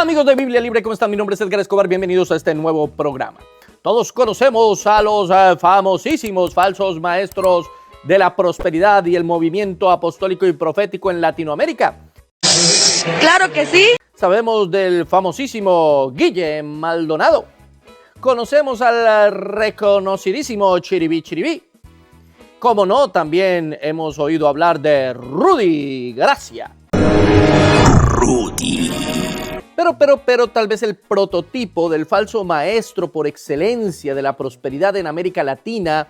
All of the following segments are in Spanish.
Amigos de Biblia Libre, ¿cómo están? Mi nombre es Edgar Escobar, bienvenidos a este nuevo programa. Todos conocemos a los famosísimos falsos maestros de la prosperidad y el movimiento apostólico y profético en Latinoamérica. ¡Claro que sí! Sabemos del famosísimo Guille Maldonado. Conocemos al reconocidísimo Chiribí Chiribí. Como no, también hemos oído hablar de Rudy Gracia. Rudy. Pero tal vez el prototipo del falso maestro por excelencia de la prosperidad en América Latina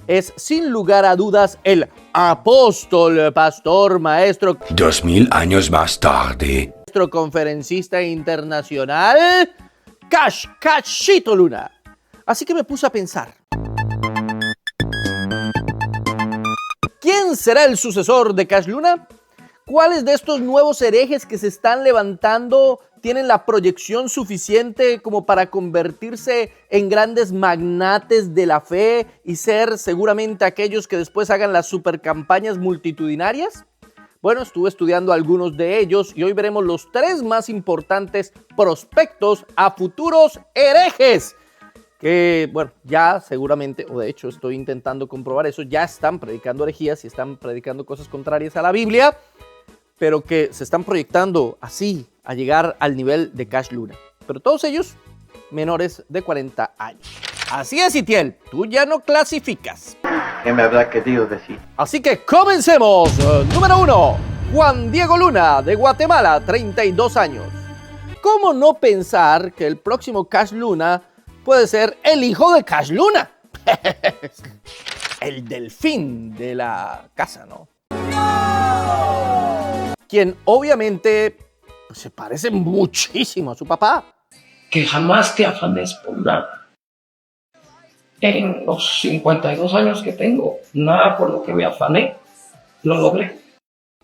es sin lugar a dudas el apóstol, pastor, maestro, 2000 años más tarde, conferencista internacional, Cachito Luna. Así que me puse a pensar, ¿quién será el sucesor de Cash Luna? ¿Cuáles de estos nuevos herejes que se están levantando tienen la proyección suficiente como para convertirse en grandes magnates de la fe y ser seguramente aquellos que después hagan las supercampañas multitudinarias? Bueno, estuve estudiando algunos de ellos y hoy veremos los 3 más importantes prospectos a futuros herejes que, bueno, ya seguramente, o de hecho estoy intentando comprobar eso, ya están predicando herejías y están predicando cosas contrarias a la Biblia, pero que se están proyectando así a llegar al nivel de Cash Luna. Pero todos ellos menores de 40 años. Así es, Itiel, tú ya no clasificas. ¿Qué me habrá querido decir? Así que comencemos. Número 1, Juan Diego Luna, de Guatemala, 32 años. ¿Cómo no pensar que el próximo Cash Luna puede ser el hijo de Cash Luna? El delfín de la casa, ¿no? Quien obviamente se parece muchísimo a su papá. Que jamás te afanes por nada. En los 52 años que tengo, nada por lo que me afané, lo logré.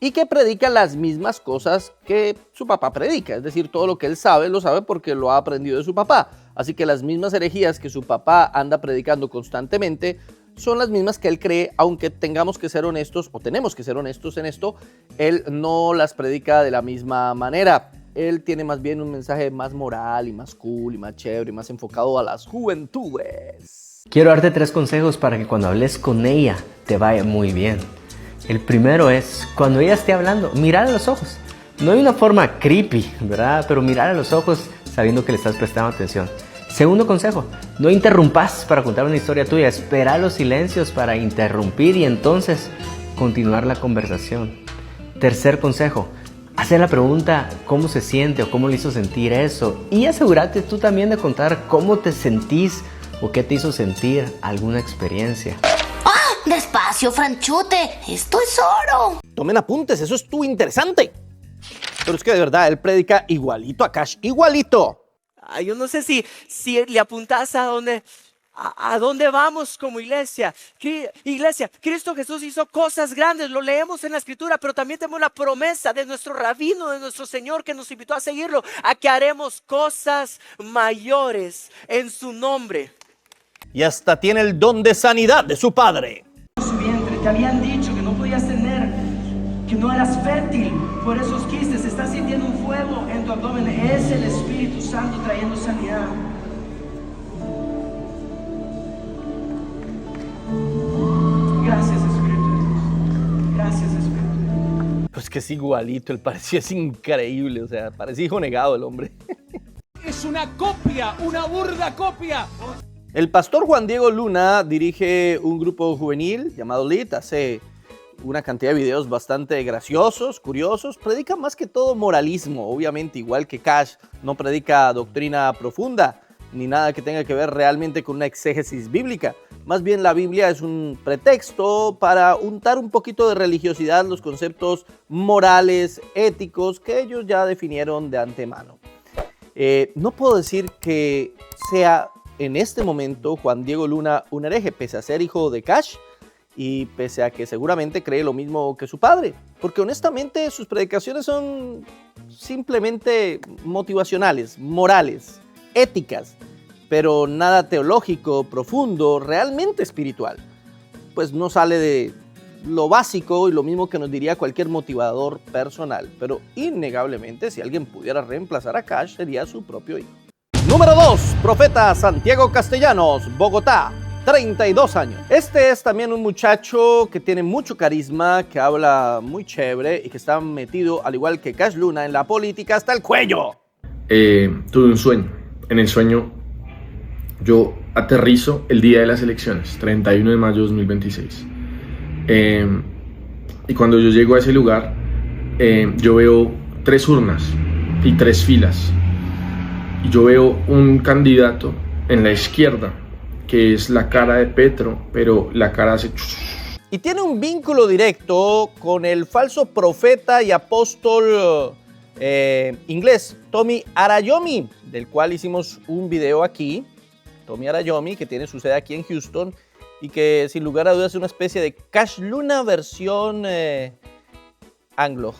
Y que predica las mismas cosas que su papá predica. Es decir, todo lo que él sabe, lo sabe porque lo ha aprendido de su papá. Así que las mismas herejías que su papá anda predicando constantemente son las mismas que él cree, aunque tengamos que ser honestos, o tenemos que ser honestos en esto, él no las predica de la misma manera. Él tiene más bien un mensaje más moral y más cool y más chévere y más enfocado a las juventudes. Quiero darte 3 consejos para que cuando hables con ella te vaya muy bien. El primero es, cuando ella esté hablando, mirar a los ojos. No hay una forma creepy, ¿verdad? Pero mirar a los ojos sabiendo que le estás prestando atención. Segundo consejo, no interrumpas para contar una historia tuya. Espera los silencios para interrumpir y entonces continuar la conversación. Tercer consejo, hacer la pregunta cómo se siente o cómo le hizo sentir eso. Y asegúrate tú también de contar cómo te sentís o qué te hizo sentir alguna experiencia. Despacio, Franchute, esto es oro. Tomen apuntes, eso estuvo interesante. Pero es que de verdad, él predica igualito a Cash, igualito. Yo no sé si le apuntas a dónde vamos como iglesia. Iglesia, Cristo Jesús hizo cosas grandes, lo leemos en la Escritura, pero también tenemos la promesa de nuestro rabino, de nuestro Señor, que nos invitó a seguirlo, a que haremos cosas mayores en su nombre. Y hasta tiene el don de sanidad de su padre. Su vientre, te habían dicho que no podías tener, que no eras fértil por esos quistes. Estás sintiendo un fuego en tu abdomen. Es el Espíritu Santo trayendo sanidad. Gracias, Espíritu de Dios. Gracias, Espíritu de Dios. Pues que es igualito, el parecido es increíble, o sea, parece hijo negado el hombre. Es una copia, una burda copia. El pastor Juan Diego Luna dirige un grupo juvenil llamado LEAD, hace una cantidad de videos bastante graciosos, curiosos, predica más que todo moralismo, obviamente igual que Cash, no predica doctrina profunda, ni nada que tenga que ver realmente con una exégesis bíblica. Más bien la Biblia es un pretexto para untar un poquito de religiosidad los conceptos morales, éticos, que ellos ya definieron de antemano. No puedo decir que sea en este momento Juan Diego Luna un hereje, pese a ser hijo de Cash y pese a que seguramente cree lo mismo que su padre, porque honestamente sus predicaciones son simplemente motivacionales, morales, éticas, pero nada teológico, profundo, realmente espiritual. Pues no sale lo básico y lo mismo que nos diría cualquier motivador personal. Pero innegablemente, si alguien pudiera reemplazar a Cash, sería su propio hijo. Número 2. Profeta Santiago Castellanos, Bogotá, 32 años. Este es también un muchacho que tiene mucho carisma, que habla muy chévere y que está metido, al igual que Cash Luna, en la política hasta el cuello. Tuve un sueño. En el sueño yo aterrizo el día de las elecciones, 31 de mayo de 2026. Y cuando yo llego a ese lugar, yo veo 3 urnas y 3 filas. Y yo veo un candidato en la izquierda, que es la cara de Petro, pero la cara hace... Y tiene un vínculo directo con el falso profeta y apóstol inglés, Tommy Arayomi, del cual hicimos un video aquí. Tommy Arayomi, que tiene su sede aquí en Houston y que sin lugar a dudas es una especie de Cash Luna versión anglo.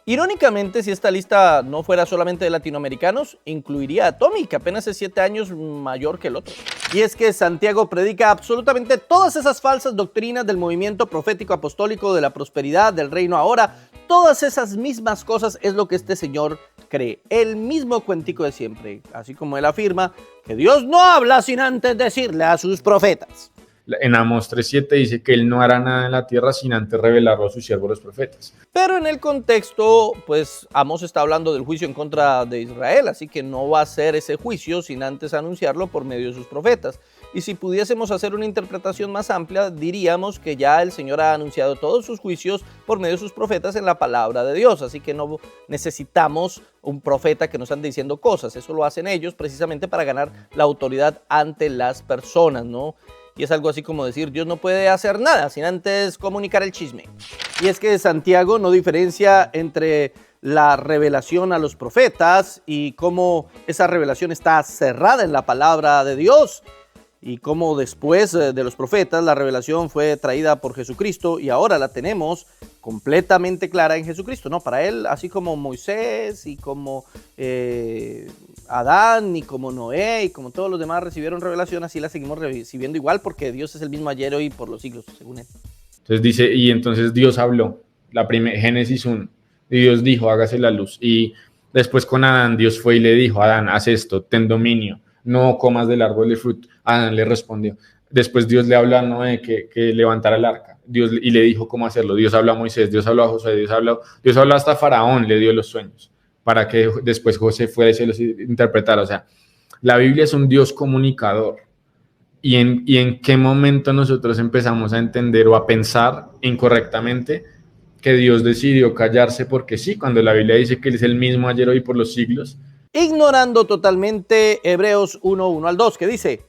Irónicamente, si esta lista no fuera solamente de latinoamericanos, incluiría a Tommy, que apenas es 7 años mayor que el otro. Y es que Santiago predica absolutamente todas esas falsas doctrinas del movimiento profético apostólico, de la prosperidad, del reino ahora. Todas esas mismas cosas es lo que este señor cree. El mismo cuentico de siempre. Así como él afirma que Dios no habla sin antes decirle a sus profetas. En Amós 3:7 dice que él no hará nada en la tierra sin antes revelarlo a sus siervos los profetas. Pero en el contexto, pues Amós está hablando del juicio en contra de Israel, así que no va a hacer ese juicio sin antes anunciarlo por medio de sus profetas. Y si pudiésemos hacer una interpretación más amplia, diríamos que ya el Señor ha anunciado todos sus juicios por medio de sus profetas en la palabra de Dios, así que no necesitamos un profeta que nos ande diciendo cosas. Eso lo hacen ellos precisamente para ganar la autoridad ante las personas, ¿no? Y es algo así como decir, Dios no puede hacer nada sin antes comunicar el chisme. Y es que Santiago no diferencia entre la revelación a los profetas y cómo esa revelación está cerrada en la palabra de Dios, y cómo después de los profetas la revelación fue traída por Jesucristo y ahora la tenemos completamente clara en Jesucristo, ¿no? Para él, así como Moisés y como Adán y como Noé y como todos los demás recibieron revelación, así la seguimos recibiendo igual porque Dios es el mismo ayer, hoy y por los siglos, según él. Entonces dice, y entonces Dios habló, Génesis 1, y Dios dijo, hágase la luz. Y después con Adán, Dios fue y le dijo, Adán, haz esto, ten dominio, no comas del árbol del fruto. Adán le respondió. Después Dios le habló a Noé que levantara el arca. Dios, y le dijo cómo hacerlo. Dios habló a Moisés, Dios habló a Josué, Dios habló hasta a Faraón, le dio los sueños, para que después José fuera y se los interpretara. O sea, la Biblia es un Dios comunicador. ¿Y en qué momento nosotros empezamos a entender o a pensar incorrectamente que Dios decidió callarse porque sí, cuando la Biblia dice que Él es el mismo ayer, hoy y por los siglos? Ignorando totalmente Hebreos 1:1 al 2, que dice,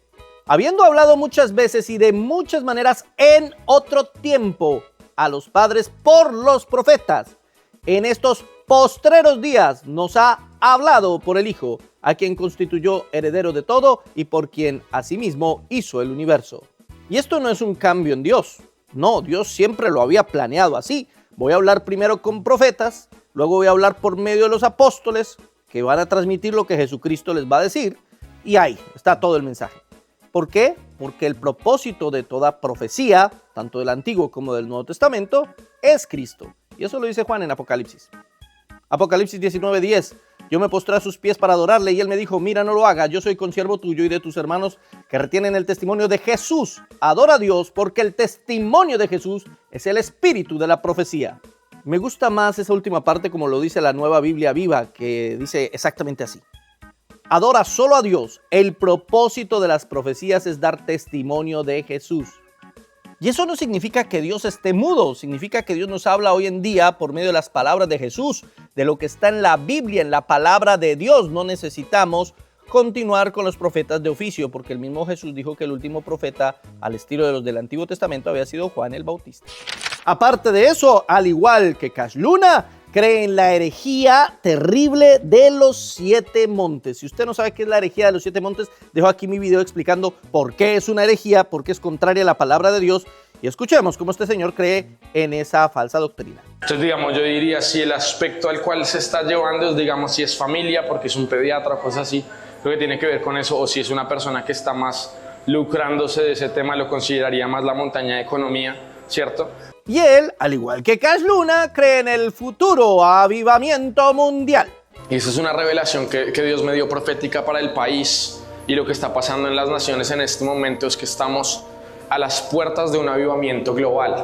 habiendo hablado muchas veces y de muchas maneras en otro tiempo a los padres por los profetas, en estos postreros días nos ha hablado por el Hijo, a quien constituyó heredero de todo y por quien asimismo hizo el universo. Y esto no es un cambio en Dios. No, Dios siempre lo había planeado así. Voy a hablar primero con profetas, luego voy a hablar por medio de los apóstoles, que van a transmitir lo que Jesucristo les va a decir, y ahí está todo el mensaje. ¿Por qué? Porque el propósito de toda profecía, tanto del Antiguo como del Nuevo Testamento, es Cristo. Y eso lo dice Juan en Apocalipsis. Apocalipsis 19:10. Yo me postré a sus pies para adorarle y él me dijo, mira, no lo hagas, yo soy consiervo tuyo y de tus hermanos que retienen el testimonio de Jesús. Adora a Dios porque el testimonio de Jesús es el espíritu de la profecía. Me gusta más esa última parte como lo dice la Nueva Biblia Viva, que dice exactamente así. Adora solo a Dios. El propósito de las profecías es dar testimonio de Jesús. Y eso no significa que Dios esté mudo, significa que Dios nos habla hoy en día por medio de las palabras de Jesús, de lo que está en la Biblia, en la palabra de Dios. No necesitamos continuar con los profetas de oficio, porque el mismo Jesús dijo que el último profeta, al estilo de los del Antiguo Testamento, había sido Juan el Bautista. Aparte de eso, al igual que Cash Luna, cree en la herejía terrible de los 7 montes. Si usted no sabe qué es la herejía de los 7 montes, dejo aquí mi video explicando por qué es una herejía, por qué es contraria a la palabra de Dios, y escuchemos cómo este señor cree en esa falsa doctrina. Entonces, digamos, yo diría si el aspecto al cual se está llevando es, digamos, si es familia, porque es un pediatra o cosas así, lo que tiene que ver con eso, o si es una persona que está más lucrándose de ese tema, lo consideraría más la montaña de economía, ¿cierto? Y él, al igual que Cash Luna, cree en el futuro avivamiento mundial. Y esa es una revelación que Dios me dio profética para el país, y lo que está pasando en las naciones en este momento es que estamos a las puertas de un avivamiento global.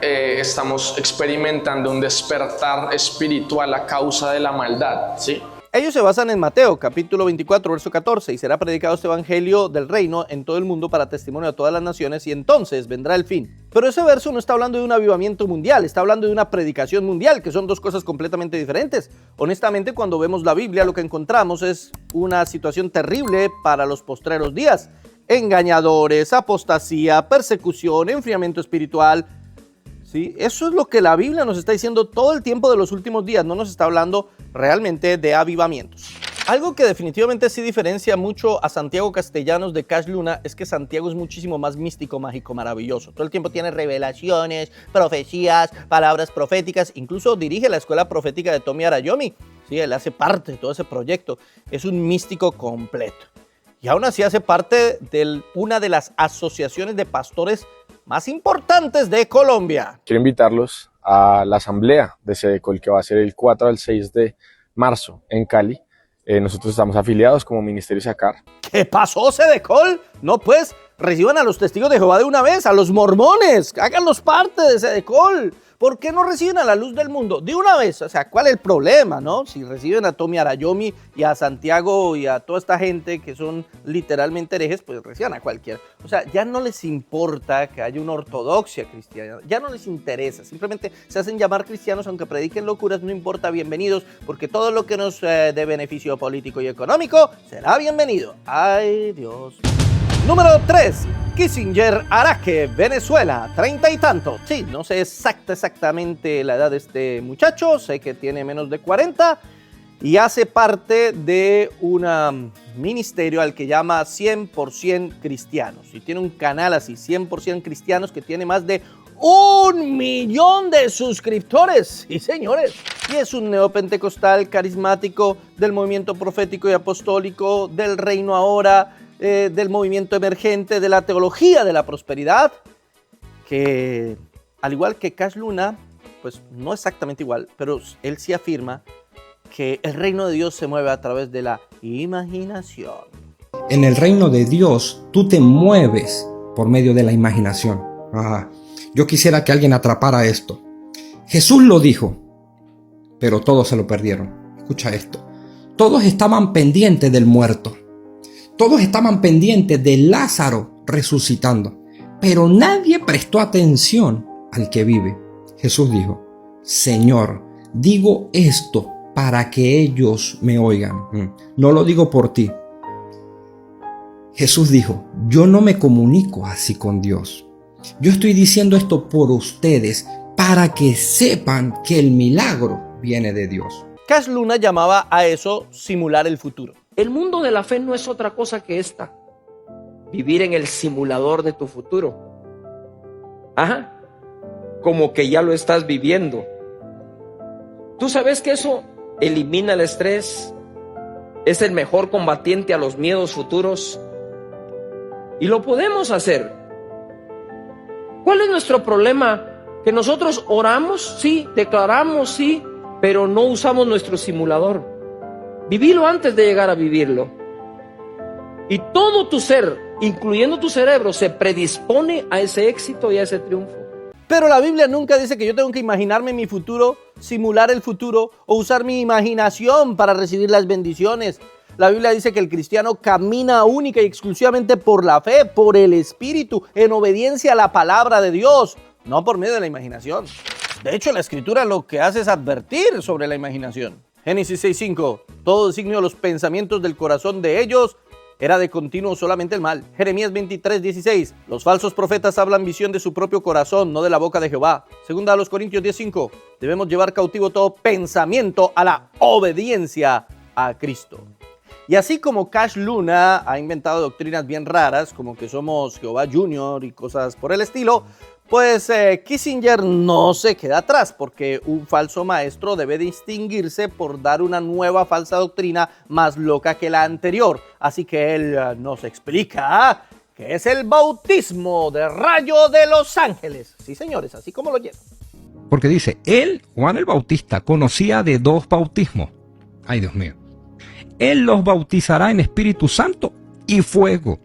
Estamos experimentando un despertar espiritual a causa de la maldad, ¿sí? Ellos se basan en Mateo, capítulo 24, verso 14, y será predicado este evangelio del reino en todo el mundo para testimonio a todas las naciones, y entonces vendrá el fin. Pero ese verso no está hablando de un avivamiento mundial, está hablando de una predicación mundial, que son dos cosas completamente diferentes. Honestamente, cuando vemos la Biblia, lo que encontramos es una situación terrible para los postreros días. Engañadores, apostasía, persecución, enfriamiento espiritual. ¿Sí? Eso es lo que la Biblia nos está diciendo todo el tiempo de los últimos días, no nos está hablando realmente de avivamientos. Algo que definitivamente sí diferencia mucho a Santiago Castellanos de Cash Luna es que Santiago es muchísimo más místico, mágico, maravilloso. Todo el tiempo tiene revelaciones, profecías, palabras proféticas, incluso dirige la escuela profética de Tommy Arayomi. Sí, él hace parte de todo ese proyecto, es un místico completo. Y aún así hace parte de una de las asociaciones de pastores más importantes de Colombia. Quiero invitarlos a la asamblea de Sedecol, que va a ser el 4 al 6 de marzo en Cali. Nosotros estamos afiliados como Ministerio Sacar. ¿Qué pasó, Sedecol? No, pues, reciban a los testigos de Jehová de una vez, a los mormones, háganlos parte de Sedecol. ¿Por qué no reciben a la luz del mundo de una vez? O sea, ¿cuál es el problema, no? Si reciben a Tommy Arayomi y a Santiago y a toda esta gente que son literalmente herejes, pues reciban a cualquiera. O sea, ya no les importa que haya una ortodoxia cristiana, ya no les interesa. Simplemente se hacen llamar cristianos, aunque prediquen locuras, no importa, bienvenidos, porque todo lo que nos dé beneficio político y económico será bienvenido. ¡Ay, Dios! Número 3. Kissinger Araque, Venezuela, 30 y tantos. Sí, no sé exactamente la edad de este muchacho, sé que tiene menos de 40 y hace parte de un ministerio al que llama 100% Cristianos. Y tiene un canal así, 100% Cristianos, que tiene más de 1 millón de suscriptores. Sí, señores. Y es un neopentecostal carismático del movimiento profético y apostólico, del reino ahora, del movimiento emergente, de la teología de la prosperidad, que al igual que Cash Luna, pues no exactamente igual, pero él sí afirma que el reino de Dios se mueve a través de la imaginación. En el reino de Dios, tú te mueves por medio de la imaginación. Yo quisiera que alguien atrapara esto. Jesús lo dijo, pero todos se lo perdieron. Escucha esto. Todos estaban pendientes del muerto. Todos estaban pendientes de Lázaro resucitando, pero nadie prestó atención al que vive. Jesús dijo, Señor, digo esto para que ellos me oigan. No lo digo por ti. Jesús dijo, yo no me comunico así con Dios. Yo estoy diciendo esto por ustedes para que sepan que el milagro viene de Dios. Cash Luna llamaba a eso simular el futuro. El mundo de la fe no es otra cosa que esta. Vivir en el simulador de tu futuro. Como que ya lo estás viviendo. Tú sabes que eso elimina el estrés. Es el mejor combatiente a los miedos futuros. Y lo podemos hacer. ¿Cuál es nuestro problema? Que nosotros oramos, sí, declaramos, sí, pero no usamos nuestro simulador. Vivilo antes de llegar a vivirlo. Y todo tu ser, incluyendo tu cerebro, se predispone a ese éxito y a ese triunfo. Pero la Biblia nunca dice que yo tengo que imaginarme mi futuro, simular el futuro o usar mi imaginación para recibir las bendiciones. La Biblia dice que el cristiano camina única y exclusivamente por la fe, por el Espíritu, en obediencia a la palabra de Dios, no por medio de la imaginación. De hecho, la Escritura lo que hace es advertir sobre la imaginación. Génesis 6:5, todo designio de los pensamientos del corazón de ellos era de continuo solamente el mal. Jeremías 23:16, los falsos profetas hablan visión de su propio corazón, no de la boca de Jehová. Segunda a los Corintios 10:5, debemos llevar cautivo todo pensamiento a la obediencia a Cristo. Y así como Cash Luna ha inventado doctrinas bien raras, como que somos Jehová Junior y cosas por el estilo, pues Kissinger no se queda atrás, porque un falso maestro debe distinguirse por dar una nueva falsa doctrina más loca que la anterior. Así que él nos explica que es el bautismo de rayo de los ángeles. Sí, señores, así como lo llevan. Porque dice, él, Juan el Bautista, conocía de dos bautismos. Ay, Dios mío. Él los bautizará en Espíritu Santo y fuego.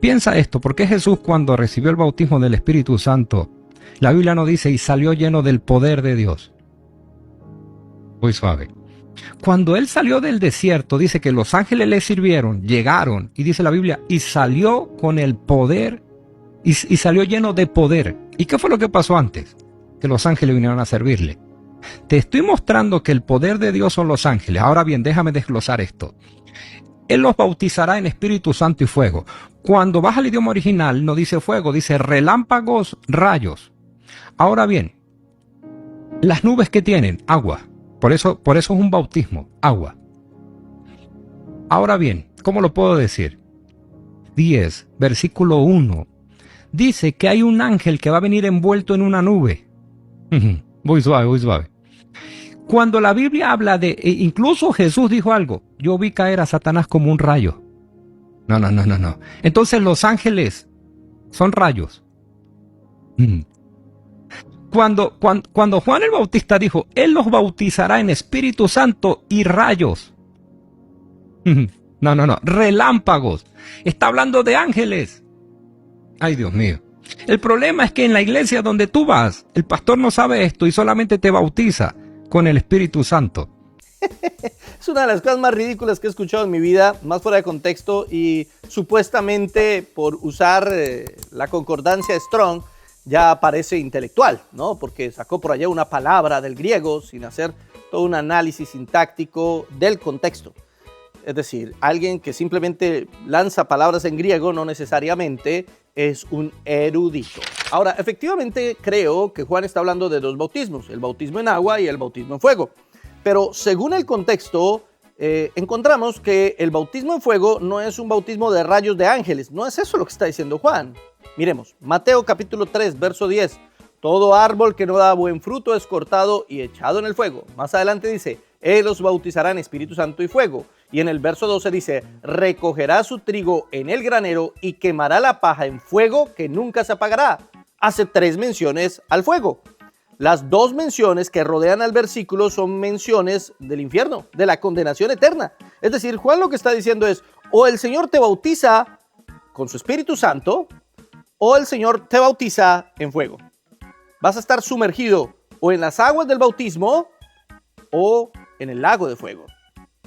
Piensa esto, ¿por qué Jesús cuando recibió el bautismo del Espíritu Santo, la Biblia no dice, y salió lleno del poder de Dios? Muy suave. Cuando él salió del desierto, dice que los ángeles le sirvieron, llegaron, y dice la Biblia, y salió con el poder, y salió lleno de poder. ¿Y qué fue lo que pasó antes? Que los ángeles vinieron a servirle. Te estoy mostrando que el poder de Dios son los ángeles. Ahora bien, déjame desglosar esto. Él los bautizará en Espíritu Santo y fuego. Cuando vas al idioma original, no dice fuego, dice relámpagos, rayos. Ahora bien, las nubes que tienen, agua. Por eso es un bautismo, agua. Ahora bien, ¿cómo lo puedo decir? 10, versículo 1. Dice que hay un ángel que va a venir envuelto en una nube. Muy suave, muy suave. Cuando la Biblia habla de, incluso Jesús dijo algo, yo vi caer a Satanás como un rayo. No. Entonces los ángeles son rayos. Cuando Juan el Bautista dijo, él los bautizará en Espíritu Santo y rayos. No, relámpagos. Está hablando de ángeles. Ay, Dios mío. El problema es que en la iglesia donde tú vas, el pastor no sabe esto y solamente te bautiza con el Espíritu Santo. Es una de las cosas más ridículas que he escuchado en mi vida, más fuera de contexto, y supuestamente por usar la concordancia Strong ya parece intelectual, ¿no? Porque sacó por allá una palabra del griego sin hacer todo un análisis sintáctico del contexto. Es decir, alguien que simplemente lanza palabras en griego no necesariamente es un erudito. Ahora, efectivamente creo que Juan está hablando de dos bautismos, el bautismo en agua y el bautismo en fuego. Pero según el contexto, encontramos que el bautismo en fuego no es un bautismo de rayos de ángeles. No es eso lo que está diciendo Juan. Miremos, Mateo capítulo 3, verso 10. Todo árbol que no da buen fruto es cortado y echado en el fuego. Más adelante dice, Él los bautizará en Espíritu Santo y fuego. Y en el verso 12 dice, recogerá su trigo en el granero y quemará la paja en fuego que nunca se apagará. Hace 3 menciones al fuego. Las 2 menciones que rodean al versículo son menciones del infierno, de la condenación eterna. Es decir, Juan lo que está diciendo es, o el Señor te bautiza con su Espíritu Santo, o el Señor te bautiza en fuego. Vas a estar sumergido o en las aguas del bautismo o en el lago de fuego.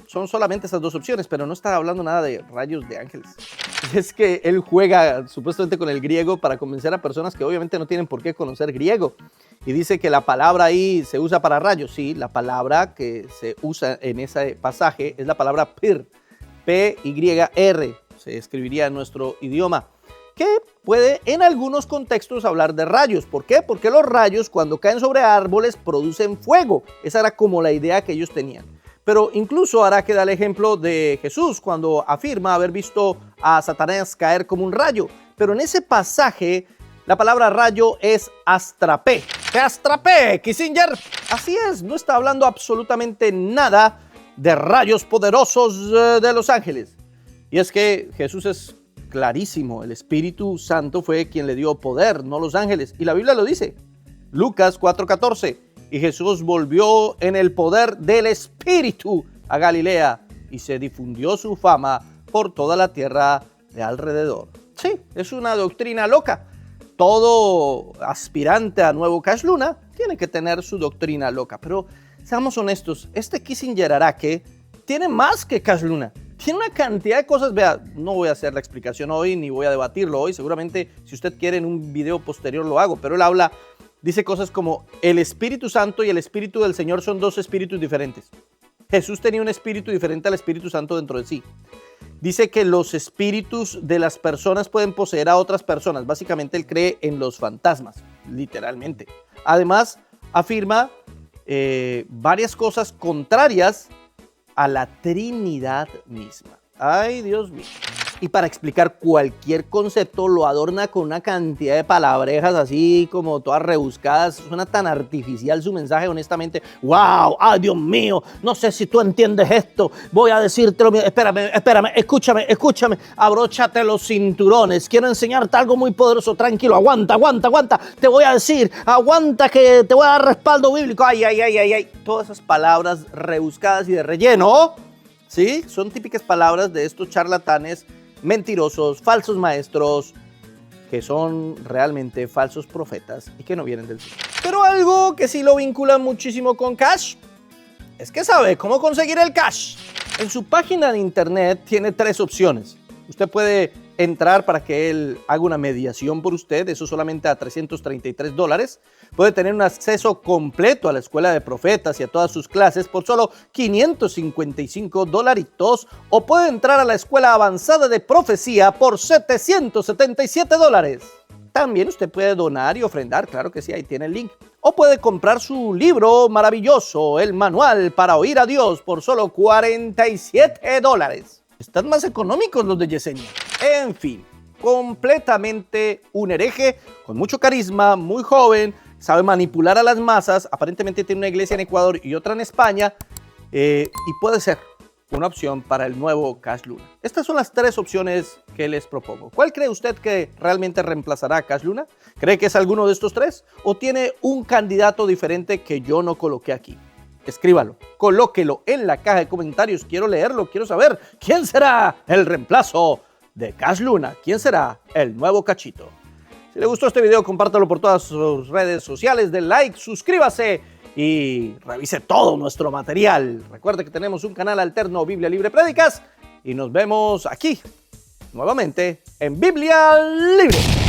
Son solamente esas 2 opciones, pero no está hablando nada de rayos de ángeles. Es que él juega supuestamente con el griego para convencer a personas que obviamente no tienen por qué conocer griego. Y dice que la palabra ahí se usa para rayos. Sí, la palabra que se usa en ese pasaje es la palabra pir, P-Y-R, se escribiría en nuestro idioma, que puede en algunos contextos hablar de rayos. ¿Por qué? Porque los rayos cuando caen sobre árboles producen fuego. Esa era como la idea que ellos tenían. Pero incluso hará que da el ejemplo de Jesús cuando afirma haber visto a Satanás caer como un rayo. Pero en ese pasaje la palabra rayo es astrapé. ¿Qué astrapé, Kissinger? Así es, no está hablando absolutamente nada de rayos poderosos de los ángeles. Y es que Jesús es clarísimo, el Espíritu Santo fue quien le dio poder, no los ángeles. Y la Biblia lo dice, Lucas 4:14. Y Jesús volvió en el poder del Espíritu a Galilea y se difundió su fama por toda la tierra de alrededor. Sí, es una doctrina loca. Todo aspirante a nuevo Cash Luna tiene que tener su doctrina loca. Pero seamos honestos, este Kissinger Araque tiene más que Cash Luna. Tiene una cantidad de cosas. Vea, no voy a hacer la explicación hoy ni voy a debatirlo hoy. Seguramente si usted quiere en un video posterior lo hago. Pero él dice cosas como el Espíritu Santo y el Espíritu del Señor son 2 espíritus diferentes. Jesús tenía un espíritu diferente al Espíritu Santo dentro de sí. Dice que los espíritus de las personas pueden poseer a otras personas. Básicamente él cree en los fantasmas, literalmente. Además, afirma varias cosas contrarias a la Trinidad misma. Ay, Dios mío. y para explicar cualquier concepto lo adorna con una cantidad de palabrejas así como todas rebuscadas. Suena tan artificial su mensaje, honestamente. ¡Wow! ¡Ay, Dios mío! No sé si tú entiendes esto. Voy a decírtelo. Espérame, escúchame. Abróchate los cinturones. Quiero enseñarte algo muy poderoso. Tranquilo, aguanta. Te voy a decir, aguanta que te voy a dar respaldo bíblico. Ay. Todas esas palabras rebuscadas y de relleno, ¿sí? Son típicas palabras de estos charlatanes, mentirosos, falsos maestros, que son realmente falsos profetas y que no vienen del cielo. Pero algo que sí lo vincula muchísimo con cash es que sabe cómo conseguir el cash. En su página de internet tiene 3 opciones. Usted puede entrar para que él haga una mediación por usted, eso solamente a $333. Puede tener un acceso completo a la escuela de profetas y a todas sus clases por solo $555, o puede entrar a la escuela avanzada de profecía por $777. También usted puede donar y ofrendar, claro que sí, ahí tiene el link. O puede comprar su libro maravilloso, el manual para oír a Dios, por solo $47. Están más económicos los de Yesenia. En fin, completamente un hereje, con mucho carisma, muy joven, sabe manipular a las masas, aparentemente tiene una iglesia en Ecuador y otra en España, y puede ser una opción para el nuevo Cash Luna. Estas son las 3 opciones que les propongo. ¿Cuál cree usted que realmente reemplazará a Cash Luna? ¿Cree que es alguno de estos 3? ¿O tiene un candidato diferente que yo no coloqué aquí? Escríbalo, colóquelo en la caja de comentarios. Quiero leerlo, quiero saber quién será el reemplazo de Cash Luna. ¿Quién será el nuevo Cachito? Si le gustó este video, compártalo por todas sus redes sociales, den like, suscríbase y revise todo nuestro material. Recuerde que tenemos un canal alterno, Biblia Libre Prédicas, y nos vemos aquí nuevamente en Biblia Libre.